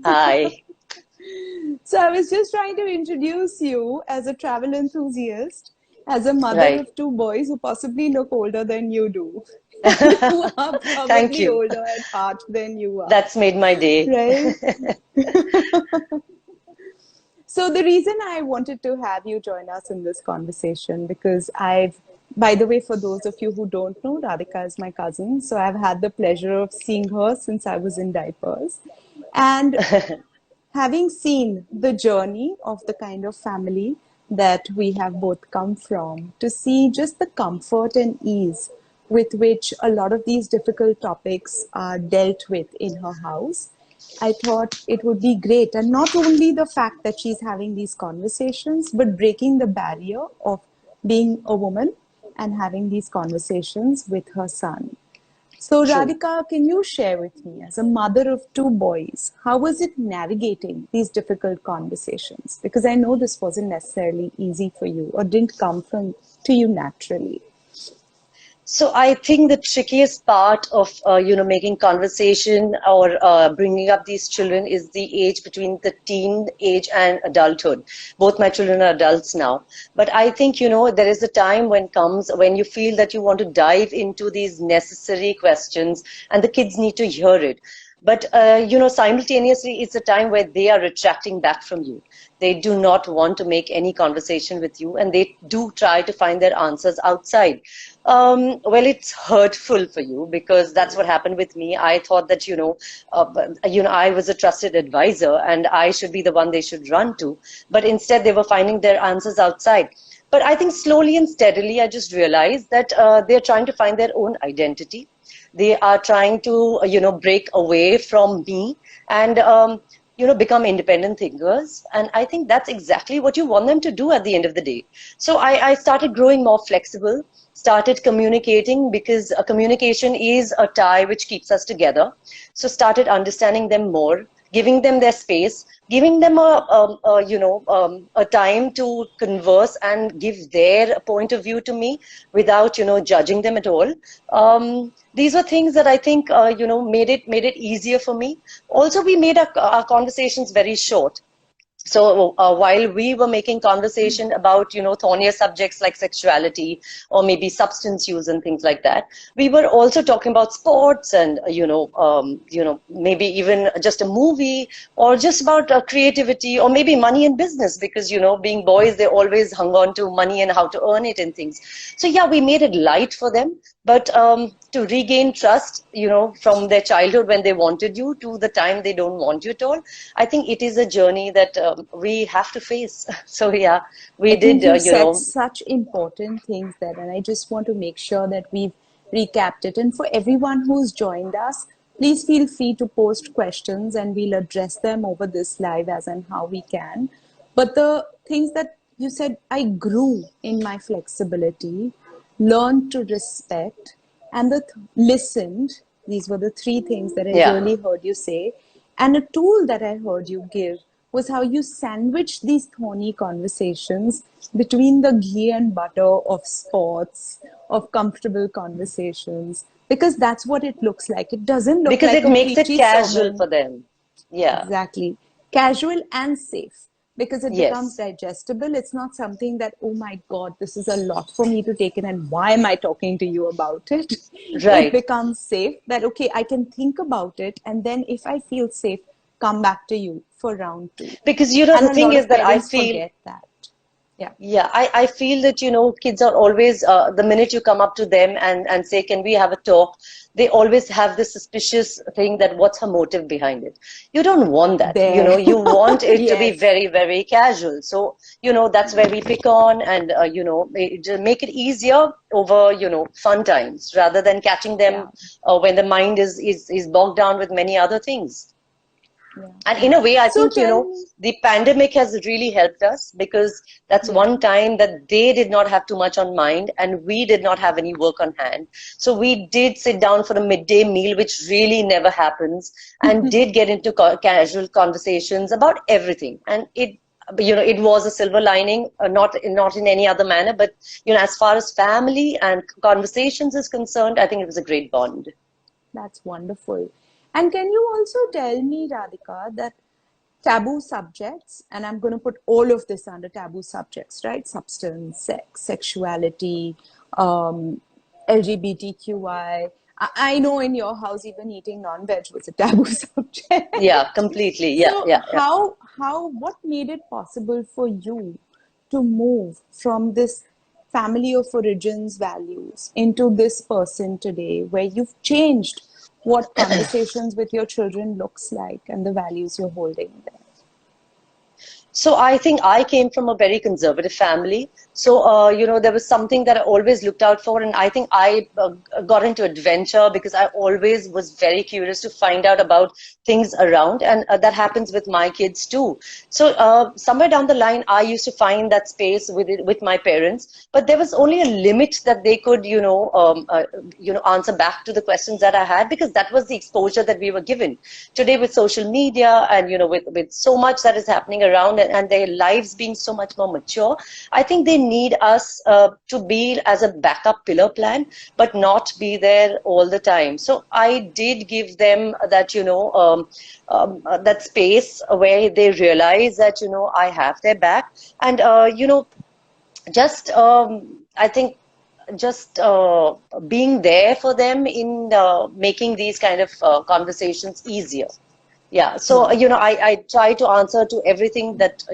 Hi. So I was just trying to introduce you as a travel enthusiast, as a mother Right. of two boys who possibly look older than you do, and who are Thank probably you. older at heart than you are, That's made my day. right? So the reason I wanted to have you join us in this conversation, because by the way, for those of you who don't know, Radhika is my cousin. So I've had the pleasure of seeing her since I was in diapers. And having seen the journey of the kind of family that we have both come from, to see just the comfort and ease with which a lot of these difficult topics are dealt with in her house, I thought it would be great. And not only the fact that she's having these conversations, but breaking the barrier of being a woman and having these conversations with her son. So, True. Radhika, can you share with me, as a mother of two boys, how was it navigating these difficult conversations? Because I know this wasn't necessarily easy for you or didn't come from to you naturally. So I think the trickiest part of making conversation or bringing up these children is the age between the teen age and adulthood. Both my children are adults now, but I think there is a time when comes when you feel that you want to dive into these necessary questions, and the kids need to hear it. But simultaneously, it's a time where they are retracting back from you. They do not want to make any conversation with you, and they do try to find their answers outside. Well, it's hurtful for you because that's what happened with me. I thought that I was a trusted advisor, and I should be the one they should run to. But instead, they were finding their answers outside. But I think slowly and steadily, I just realized that they're trying to find their own identity. They are trying to break away from me and become independent thinkers. And I think that's exactly what you want them to do at the end of the day. So I started growing more flexible, started communicating, because communication is a tie which keeps us together. So started understanding them more, giving them their space, giving them a time to converse and give their point of view to me without judging them at all. These were things that I think made it easier for me. Also, we made our conversations very short. So while we were making conversation about thornier subjects like sexuality or maybe substance use and things like that, we were also talking about sports and maybe even just a movie, or just about creativity, or maybe money and business, because being boys, they always hung on to money and how to earn it and things. So yeah, we made it light for them, but to regain trust, from their childhood when they wanted you to the time they don't want you at all, I think it is a journey that we have to face. So yeah, we I did, think you said such important things there, and I just want to make sure that we've recapped it. And for everyone who's joined us, please feel free to post questions and we'll address them over this live as and how we can. But the things that you said, I grew in my flexibility, learned to respect, and listened. These were the three things that I yeah, really heard you say. And a tool that I heard you give was how you sandwiched these thorny conversations between the ghee and butter of sports, of comfortable conversations, because that's what it looks like. It doesn't look because like it a makes it preachy casual sermon. for them. Yeah, Exactly. Casual and safe, because it becomes yes, digestible. It's not something that, oh my God, this is a lot for me to take in, and why am I talking to you about it? It right. becomes safe that, okay, I can think about it, and then if I feel safe, come back to you for round two. Because And the a thing lot is of that I parents feel. forget that. Yeah. Yeah, I feel that, kids are always, the minute you come up to them and say, can we have a talk? They always have this suspicious thing that what's her motive behind it? You don't want that. There. You want it to be Yes. very, very casual. So, that's where we pick on and, just make it easier over, fun times rather than catching them Yeah. when the mind is bogged down with many other things. Yeah. And in a way, I So think, tell me, the pandemic has really helped us, because that's yeah. one time that they did not have too much on mind and we did not have any work on hand. So we did sit down for a midday meal, which really never happens, and did get into casual conversations about everything. And it was a silver lining, not in any other manner, but, as far as family and conversations is concerned, I think it was a great bond. That's wonderful. And can you also tell me, Radhika, that taboo subjects, and I'm going to put all of this under taboo subjects, right? Substance, sex, sexuality, LGBTQI. I know in your house, even eating non-veg was a taboo Yeah, subject. completely. Yeah, So yeah, yeah. what made it possible for you to move from this family of origins values into this person today, where you've changed what conversations with your children looks like and the values you're holding there? So I think I came from a very conservative family. So, there was something that I always looked out for. And I think I got into adventure because I always was very curious to find out about things around. And that happens with my kids too. So, somewhere down the line, I used to find that space with my parents. But there was only a limit that they could, answer back to the questions that I had, because that was the exposure that we were given. Today, with social media and, with so much that is happening around, and their lives being so much more mature, I think they need us to be as a backup pillar plan, but not be there all the time. So I did give them that, that space where they realize that, I have their back. And, just I think just being there for them in making these kind of conversations easier. Yeah, so Yeah. I try to answer to everything that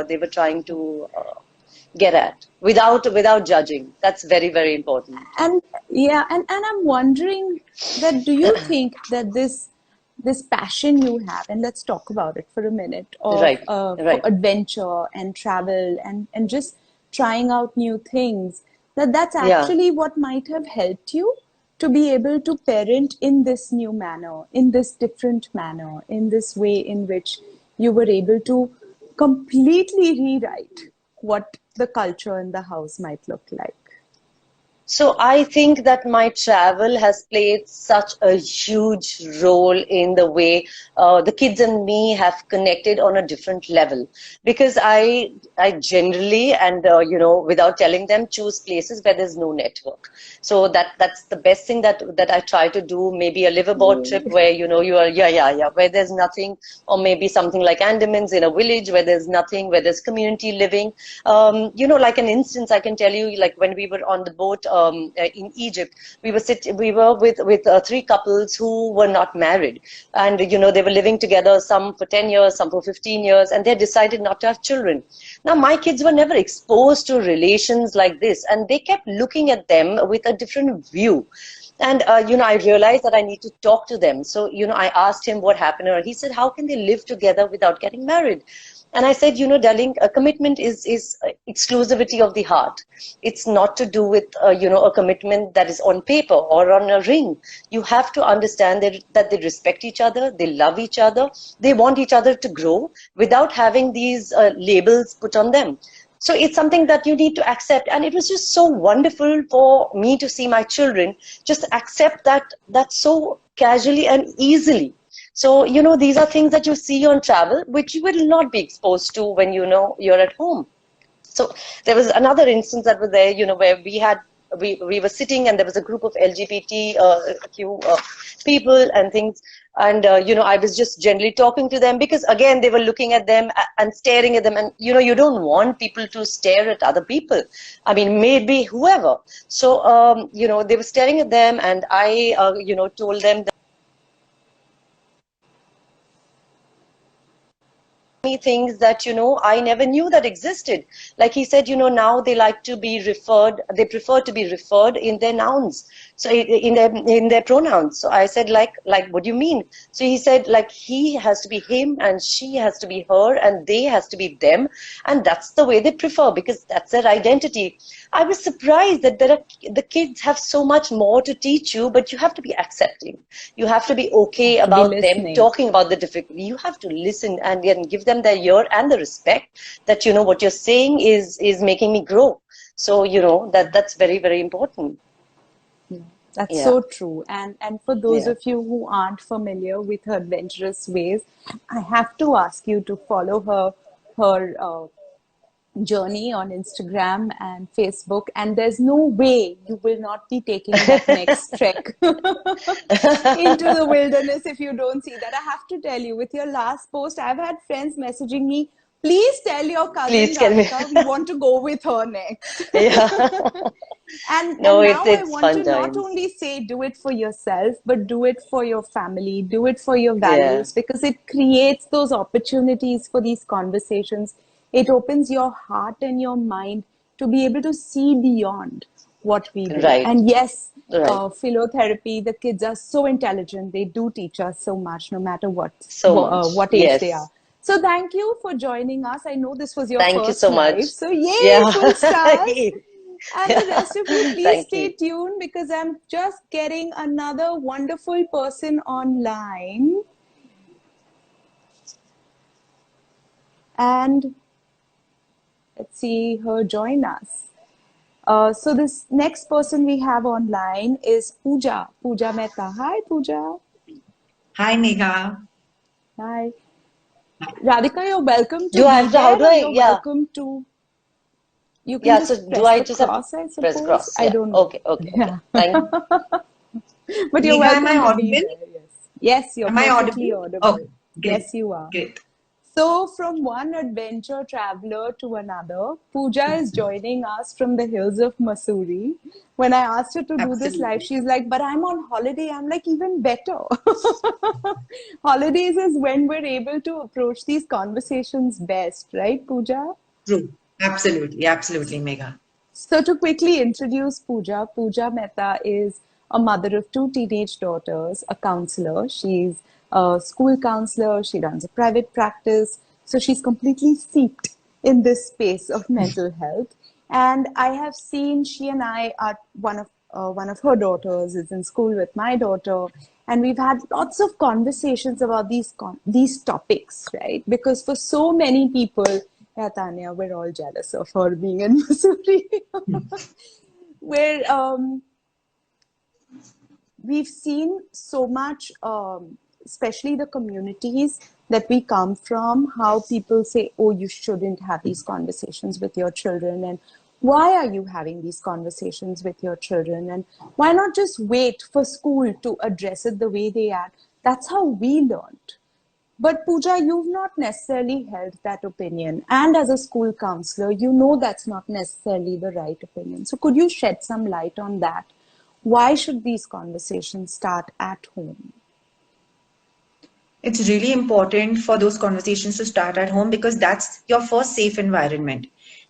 they were trying to get at without judging. That's very, very important. And yeah, and I'm wondering that do you think that this passion you have, and let's talk about it for a minute, of Right, for right. adventure and travel and just trying out new things, that that's Yeah. actually what might have helped you to be able to parent in this new manner, in this different manner, in this way in which you were able to completely rewrite what the culture in the house might look like. So I think that my travel has played such a huge role in the way the kids and me have connected on a different level. Because I generally and without telling them, choose places where there's no network. So that's the best thing that I try to do. Maybe a liverboard trip where you are, yeah, where there's nothing, or maybe something like Andamans in a village where there's nothing, where there's community living. Like an instance, I can tell you, like when we were on the boat in Egypt, we were with three couples who were not married, and they were living together, some for 10 years, some for 15 years, and they decided not to have children. Now, my kids were never exposed to relations like this, and they kept looking at them with a different view. And, I realized that I need to talk to them. So, I asked him what happened. Or he said, how can they live together without getting married? And I said, darling, a commitment is exclusivity of the heart. It's not to do with, a commitment that is on paper or on a ring. You have to understand that they respect each other, they love each other, they want each other to grow without having these labels put on them. So it's something that you need to accept. And it was just so wonderful for me to see my children just accept that so casually and easily. So, these are things that you see on travel, which you will not be exposed to when you're at home. So there was another instance that was there, where we were sitting, and there was a group of LGBTQ people and things. And, I was just generally talking to them, because again, they were looking at them and staring at them. And, you don't want people to stare at other people. I mean, maybe whoever. So, they were staring at them, and I, told them me things that I never knew that existed. Like he said, now they like to be referred, they prefer to be referred in their nouns, so in their pronouns. So I said, like what do you mean? So he said, like, he has to be him and she has to be her and they has to be them, and that's the way they prefer, because that's their identity. I was surprised that the kids have so much more to teach you, but you have to be accepting. You have to be okay Have to be about them listening. talking about the difficulty. You have to listen and then give them their ear and the respect that what you're saying is making me grow. So that's very, very important. That's Yeah. so true. And for those Yeah. of you who aren't familiar with her adventurous ways, I have to ask you to follow her journey on Instagram and Facebook, and there's no way you will not be taking that next trek into the wilderness if you don't see that. I have to tell you, with your last post, I've had friends messaging me, please tell your cousin Please tell me. Radhika we want to go with her next. Yeah. And No, now I it's want fun to not times. only say do it for yourself, but do it for your family, do it for your Yeah. values, because it creates those opportunities for these conversations. It opens your heart and your mind to be able to see beyond what we do. Right. And yes, Right. philotherapy, the kids are so intelligent. They do teach us so much, no matter So much. what age they are. Yes. So thank you for joining us. I know this was your Thank you first so much. live. So yay, Yeah. full stars. And the Yeah. rest of you, please Thank stay you. tuned because I'm just getting another wonderful person online. And let's see her join us. So this next person we have online is Pooja. Pooja Mehta. Hi, Pooja. Hi, Megha. Hi. Radhika, you're welcome Do to I be have to, how there do or I, you're yeah. welcome to, you can Yeah, so just do press I the just have to cross, I press suppose. cross? I Yeah. don't know. Okay, okay, okay. Yeah. Thank But you're Megha, am I welcome to be audible? there. Yes. Yes, you're Am I perfectly audible? audible. Okay, great, Yes, you are. great. So, from one adventure traveler to another, Pooja is joining us from the hills of Mussoorie. When I asked her to do this live, Absolutely. she's like, but I'm on holiday. I'm like, even better. Holidays is when we're able to approach these conversations best, right, Pooja? True. Absolutely, absolutely, Megha. So, to quickly introduce Pooja, Pooja Mehta is a mother of two teenage daughters, a counselor. She's a school counselor, she runs a private practice. So, she's completely steeped in this space of mental health. And I have seen she and I are one of her daughters is in school with my daughter, and we've had lots of conversations about these topics, right? Because for so many people, yeah, Tanya, we're all jealous of her being in Missouri. Where we've seen so much, especially the communities that we come from, how people say, oh, you shouldn't have these conversations with your children. And why are you having these conversations with your children? And why not just wait for school to address it the way they are? That's how we learned. But Pooja, you've not necessarily held that opinion. And as a school counselor, you know that's not necessarily the right opinion. So could you shed some light on that? Why should these conversations start at home? It's really important for those conversations to start at home because that's your first safe environment.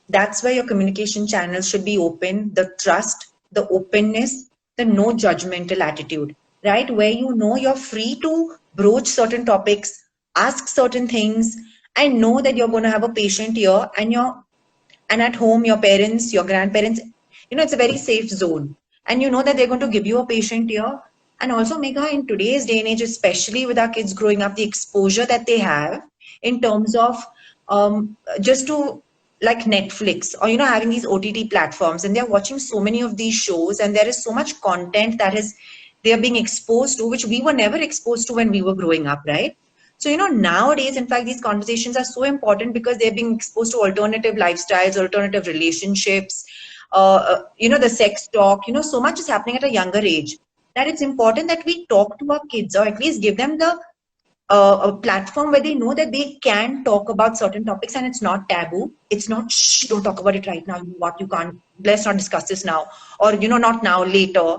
That's where your communication channels should be open, the trust, the openness, the no judgmental attitude, right? Where you know you're free to broach certain topics, ask certain things, and know that you're going to have a patient ear and at home your parents, your grandparents, it's a very safe zone, and you know that they're going to give you a patient ear. And also, Megha, in today's day and age, especially with our kids growing up, the exposure that they have in terms of just to like Netflix or having these OTT platforms, and they're watching so many of these shows, and there is so much content that is they are being exposed to, which we were never exposed to when we were growing up, right? So, nowadays, in fact, these conversations are so important because they're being exposed to alternative lifestyles, alternative relationships, the sex talk, so much is happening at a younger age that it's important that we talk to our kids or at least give them the a platform where they know that they can talk about certain topics and it's not taboo. It's not, shh, don't talk about it right now. You can't, let's not discuss this now. Or, not now, later.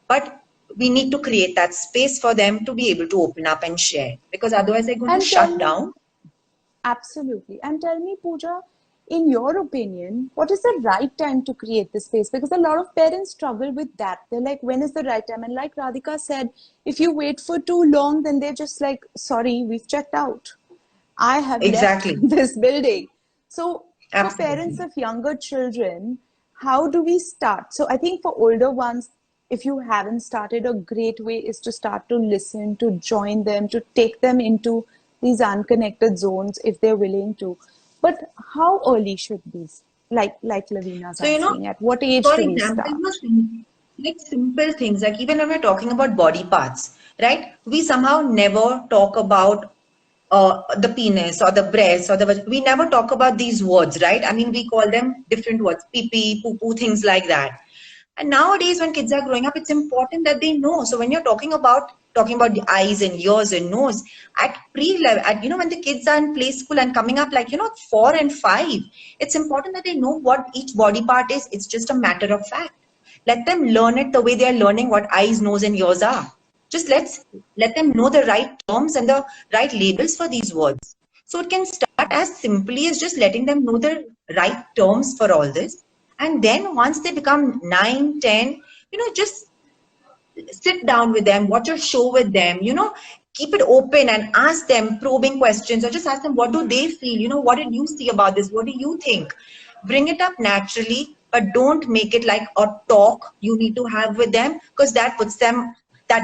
But we need to create that space for them to be able to open up and share because otherwise they're going to And tell shut me, down. absolutely. And tell me, Pooja, in your opinion, what is the right time to create this space? Because a lot of parents struggle with that. They're like, when is the right time? And like Radhika said, if you wait for too long, then they're just like, sorry, we've checked out. I have left Exactly. this building. So, for parents Absolutely. of younger children, how do we start? So, I think for older ones, if you haven't started, a great way is to start to listen, to join them, to take them into these unconnected zones if they're willing to. But how early should these? Like Lavina's So, asking, at what age for do we example, start? like simple things, like even when we're talking about body parts, right? We somehow never talk about the penis or the breast or we never talk about these words, right? I mean, we call them different words, pee pee, poo poo, things like that. And nowadays, when kids are growing up, it's important that they know. So when you're talking about the eyes and ears and nose at pre-level, at when the kids are in play school and coming up, like 4 and 5, it's important that they know what each body part is. It's just a matter of fact. Let them learn it the way they are learning what eyes, nose, and ears are. Just let them know the right terms and the right labels for these words. So it can start as simply as just letting them know the right terms for all this. And then once they become 9, 10, just sit down with them, watch a show with them, keep it open and ask them probing questions, or just ask them, what do they feel? What did you see about this? What do you think? Bring it up naturally, but don't make it like a talk you need to have with them, because that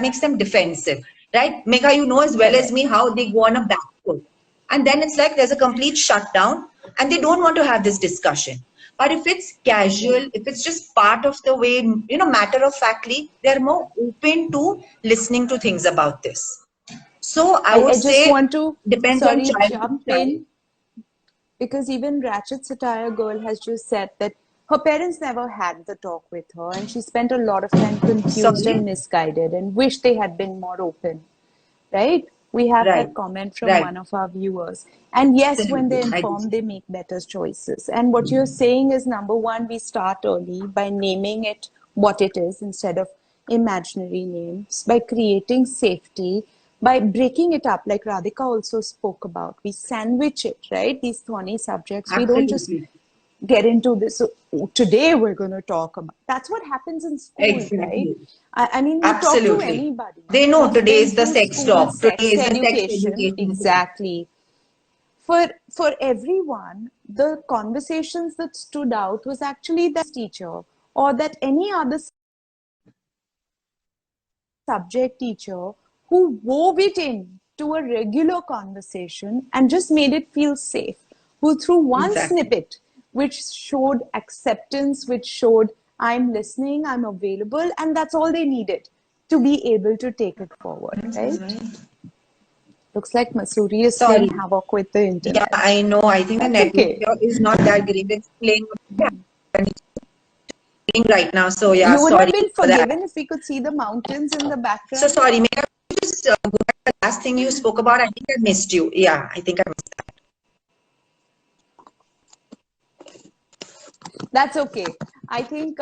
makes them defensive, right? Megha, you know as well as me how they go on a back foot. And then it's like there's a complete shutdown and they don't want to have this discussion. But if it's casual, if it's just part of the way, matter of factly, they're more open to listening to things about this. So I would say just want to depends on child jump in, because even Ratchet Satire Girl has just said that her parents never had the talk with her, and she spent a lot of time confused and misguided and wished they had been more open, right? We have that comment from one of our viewers. And yes, when they're informed, they make better choices. And what you're saying is, number one, we start early by naming it what it is instead of imaginary names, by creating safety, by breaking it up, like Radhika also spoke about. We sandwich it, right? These thorny subjects. Absolutely. We don't just get into this. So today we're going to talk about. That's what happens in school, right? I mean, we talk to anybody. They know today is the sex talk. Today is the sex education. Exactly. For everyone, the conversations that stood out was actually that teacher or that any other subject teacher who wove it in to a regular conversation and just made it feel safe, who threw one snippet which showed acceptance, which showed I'm listening, I'm available, and that's all they needed to be able to take it forward, right? Looks like Masuri is playing havoc with the internet. Yeah, I know. I think the network is not that great. It's playing right now. So yeah, you would have been forgiven if we could see the mountains in the background. So sorry, may I just go back to the last thing you spoke about? I think I missed you. Yeah, I think I missed that. That's okay. I think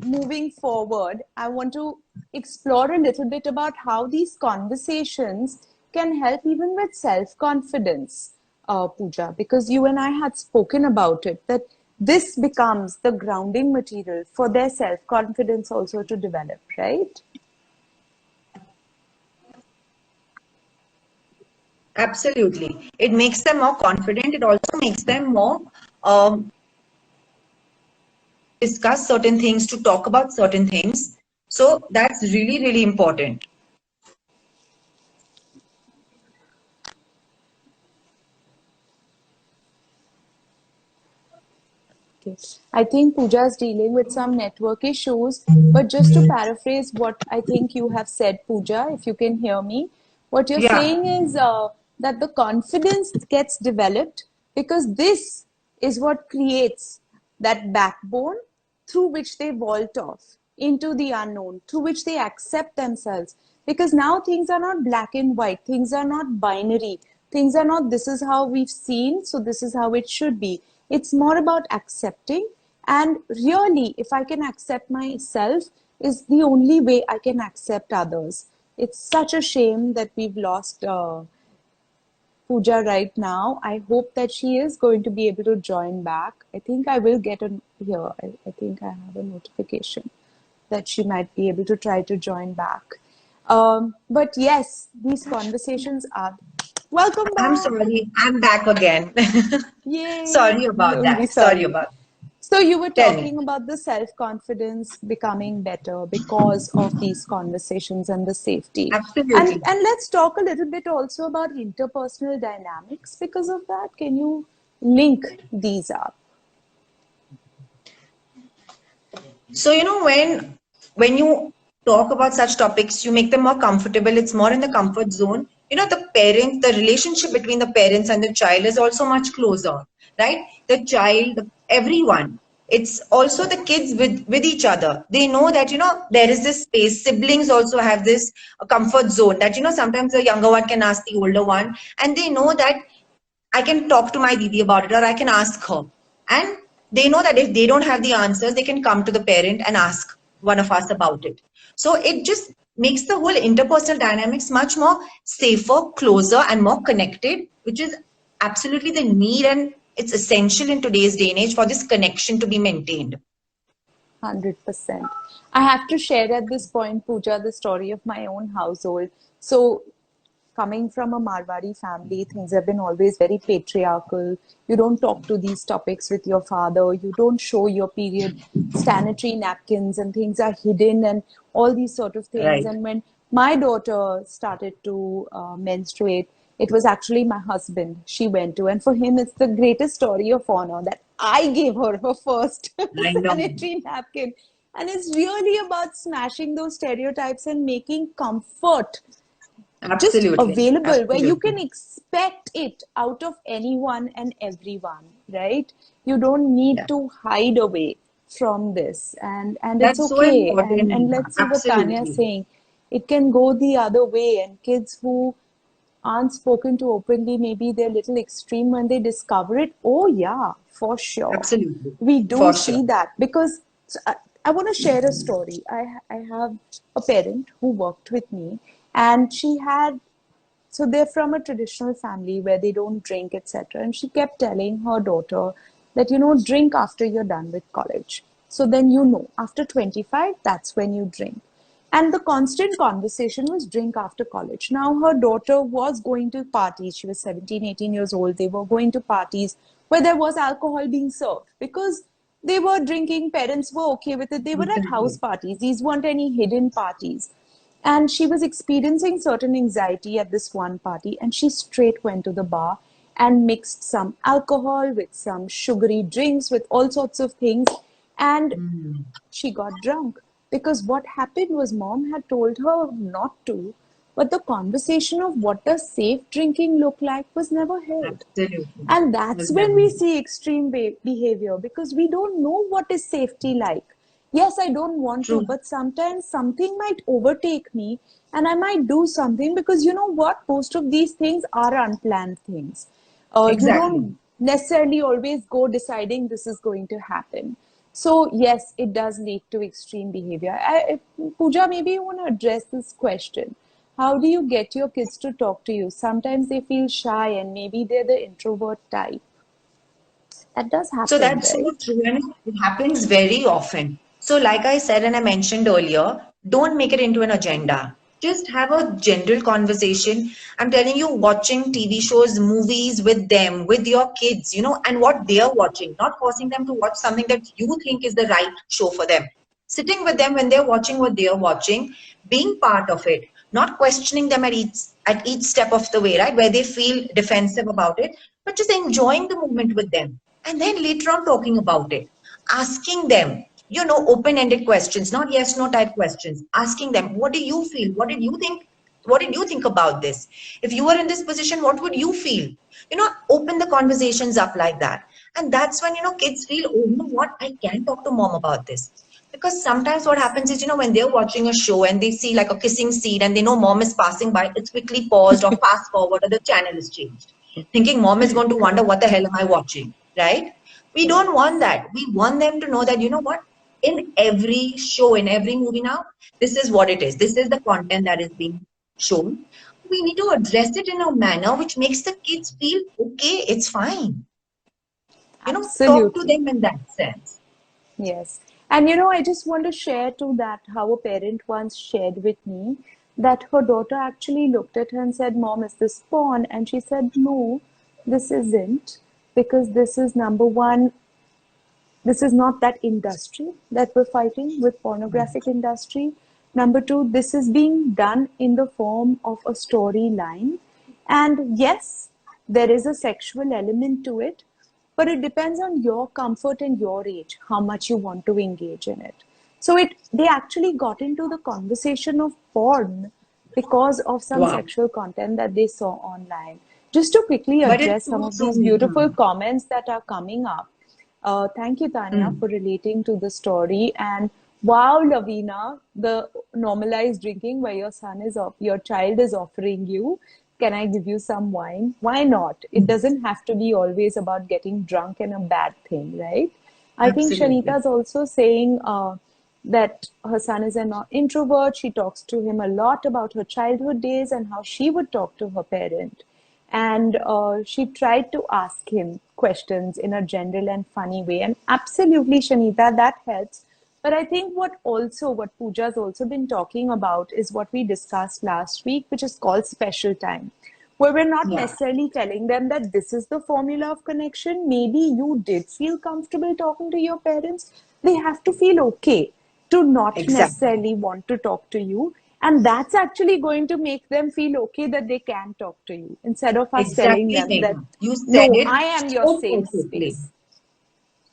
moving forward, I want to explore a little bit about how these conversations can help even with self-confidence, Pooja, because you and I had spoken about it, that this becomes the grounding material for their self-confidence also to develop, right? Absolutely. It makes them more confident. It also makes them more discuss certain things, to talk about certain things. So that's really, really important. Okay. I think Pooja is dealing with some network issues, but just to paraphrase what I think you have said, Pooja, if you can hear me, what you're saying is that the confidence gets developed because this is what creates that backbone through which they vault off into the unknown, through which they accept themselves. Because now things are not black and white, things are not binary, things are not this is how we've seen, so this is how it should be. It's more about accepting, and really, if I can accept myself, is the only way I can accept others. It's such a shame that we've lost Pooja right now. I hope that she is going to be able to join back. I think I will get here. I think I have a notification that she might be able to try to join back. But yes, these conversations are... Welcome back. I'm sorry. I'm back again. Yay. Sorry about that. Sorry about that. So you were talking about the self-confidence becoming better because of these conversations and the safety. Absolutely. And let's talk a little bit also about interpersonal dynamics because of that. Can you link these up? So, when you talk about such topics, you make them more comfortable. It's more in the comfort zone. the relationship between the parents and the child is also much closer, right? The child, everyone, it's also the kids with each other. They know that there is this space. Siblings also have this comfort zone that sometimes the younger one can ask the older one, and they know that I can talk to my Didi about it, or I can ask her. And they know that if they don't have the answers, they can come to the parent and ask one of us about it. So it just makes the whole interpersonal dynamics much more safer, closer, and more connected, which is absolutely the need, and it's essential in today's day and age for this connection to be maintained. 100%. I have to share at this point, Pooja, the story of my own household. So, coming from a Marwari family, things have been always very patriarchal. You don't talk to these topics with your father. You don't show your period sanitary napkins, and things are hidden and all these sort of things. Right. And when my daughter started to menstruate, it was actually my husband she went to. And for him, it's the greatest story of honor that I gave her first I know. sanitary napkin. And it's really about smashing those stereotypes and making comfort just Absolutely. available, where you Absolutely. can expect it out of anyone and everyone, right? You don't need Yeah. to hide away from this, and it's That's so okay. important, And Neha. let's see what Tanya is Absolutely. saying. It can go the other way, and kids who aren't spoken to openly, maybe they're a little extreme when they discover it. Oh yeah, for sure. Absolutely. We do For see sure. that because I want to share a story. I have a parent who worked with me, and she had, so they're from a traditional family where they don't drink, etc. And she kept telling her daughter that, drink after you're done with college. So then, after 25, that's when you drink. And the constant conversation was drink after college. Now, her daughter was going to parties. She was 17, 18 years old. They were going to parties where there was alcohol being served because they were drinking. Parents were okay with it. They were at house Absolutely. parties. These weren't any hidden parties. And she was experiencing certain anxiety at this one party, and she straight went to the bar and mixed some alcohol with some sugary drinks with all sorts of things. And Mm. she got drunk because what happened was mom had told her not to, but the conversation of what does safe drinking look like was never held. Absolutely. And that's Was when never we here. see extreme behavior because we don't know what is safety like. Yes, I don't want to, True. but sometimes something might overtake me and I might do something because you know what? Most of these things are unplanned things. You Exactly. don't necessarily always go deciding this is going to happen. So, yes, it does lead to extreme behavior. Pooja, maybe you want to address this question. How do you get your kids to talk to you? Sometimes they feel shy and maybe they're the introvert type. That does So happen, that's so right? true, and it happens very often. So, like I said and I mentioned earlier, don't make it into an agenda. Just have a general conversation. I'm telling you, watching TV shows, movies with them, with your kids, and what they are watching, not forcing them to watch something that you think is the right show for them. Sitting with them when they're watching what they are watching, being part of it, not questioning them at each step of the way, right? Where they feel defensive about it, but just enjoying the moment with them. And then later on talking about it, asking them, open-ended questions, not yes, no type questions, asking them, what do you feel? What did you think? What did you think about this? If you were in this position, what would you feel? Open the conversations up like that. And that's when, kids feel, oh, you know what? I can talk to mom about this. Because sometimes what happens is, when they're watching a show and they see like a kissing scene and they know mom is passing by, it's quickly paused or fast forward or the channel is changed. Thinking mom is going to wonder, what the hell am I watching? Right? We don't want that. We want them to know that, what? In every show, in every movie now, this is what it is. This is the content that is being shown. We need to address it in a manner which makes the kids feel, okay, it's fine. Talk to Absolutely. them in that sense. Yes. And I just want to share to that how a parent once shared with me that her daughter actually looked at her and said, Mom, is this porn? And she said, No, this isn't, because this is number one, this is not that industry that we're fighting with, pornographic industry. Number two, this is being done in the form of a storyline. And yes, there is a sexual element to it, but it depends on your comfort and your age, how much you want to engage in it. So they actually got into the conversation of porn because of some Wow. sexual content that they saw online. Just to quickly But it's address some so of true, these beautiful Megha. comments that are coming up. Thank you, Tanya, Mm. for relating to the story. And wow, Lavina, the normalized drinking where your child is offering you, can I give you some wine? Why not? It doesn't have to be always about getting drunk and a bad thing, right? I think Absolutely. Shanita is also saying that her son is an introvert. She talks to him a lot about her childhood days and how she would talk to her parent. And she tried to ask him questions in a general and funny way. And absolutely, Shanita, that helps. But I think what Pooja's also been talking about is what we discussed last week, which is called special time, where we're not Yeah, necessarily telling them that this is the formula of connection. Maybe you did feel comfortable talking to your parents. They have to feel okay to not exactly. necessarily want to talk to you. And that's actually going to make them feel okay that they can talk to you instead of us telling Exactly, them that, Megha. You said no, it I am your so safe perfectly. space.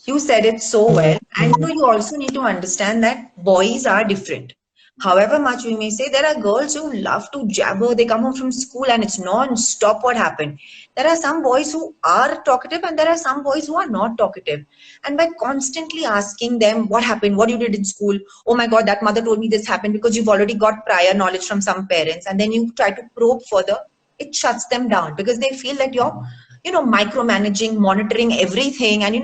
You said it so well. And you also need to understand that boys are different. However much we may say, there are girls who love to jabber. They come home from school and it's non-stop what happened. There are some boys who are talkative and there are some boys who are not talkative. And by constantly asking them what happened, what you did in school, oh my God, that mother told me this happened, because you've already got prior knowledge from some parents, and then you try to probe further, it shuts them down because they feel that you're, micromanaging, monitoring everything, and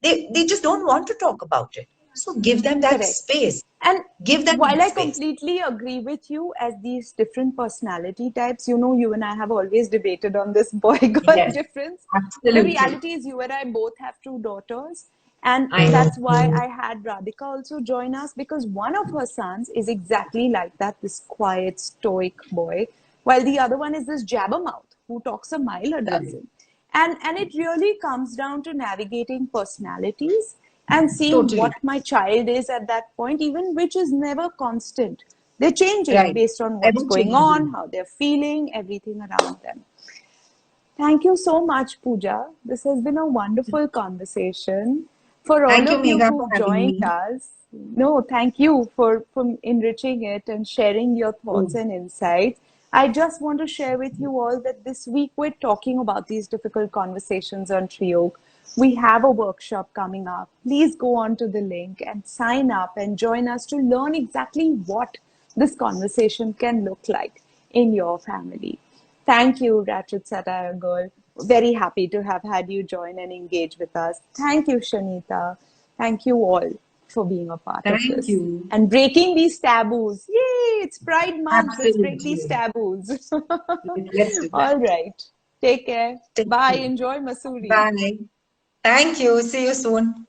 they just don't want to talk about it. So give them that Correct. space. And Give them while that I space. completely agree with you, as these different personality types, you and I have always debated on this boy girl Yes, difference. The absolutely. reality is, you and I both have two daughters. And I know. that's why I had Radhika also join us, because one of her sons is exactly like that, this quiet, stoic boy, while the other one is this jabbermouth who talks a mile a Right. dozen. And it really comes down to navigating personalities and seeing Totally. what my child is at that point, even which is never constant. They're changing Right. based on Ever what's going on, changing. how they're feeling, everything around them. Thank you so much, Pooja. This has been a wonderful conversation. For all Thank you, of you Megha, for who've having joined me. us, no, thank you for enriching it and sharing your thoughts Oh, and insights. I just want to share with you all that this week we're talking about these difficult conversations on Trioke. We have a workshop coming up. Please go on to the link and sign up and join us to learn exactly what this conversation can look like in your family. Thank you, Ratchet Satire Girl. Very happy to have had you join and engage with us. Thank you, Shanita. Thank you all for being a part of thank this you. and breaking these taboos. Yay, it's Pride Month. Let's break these Absolutely. taboos. Let's do that. All right. Take care. Take Bye. care. Enjoy Masuri. Bye. Thank you. See you soon.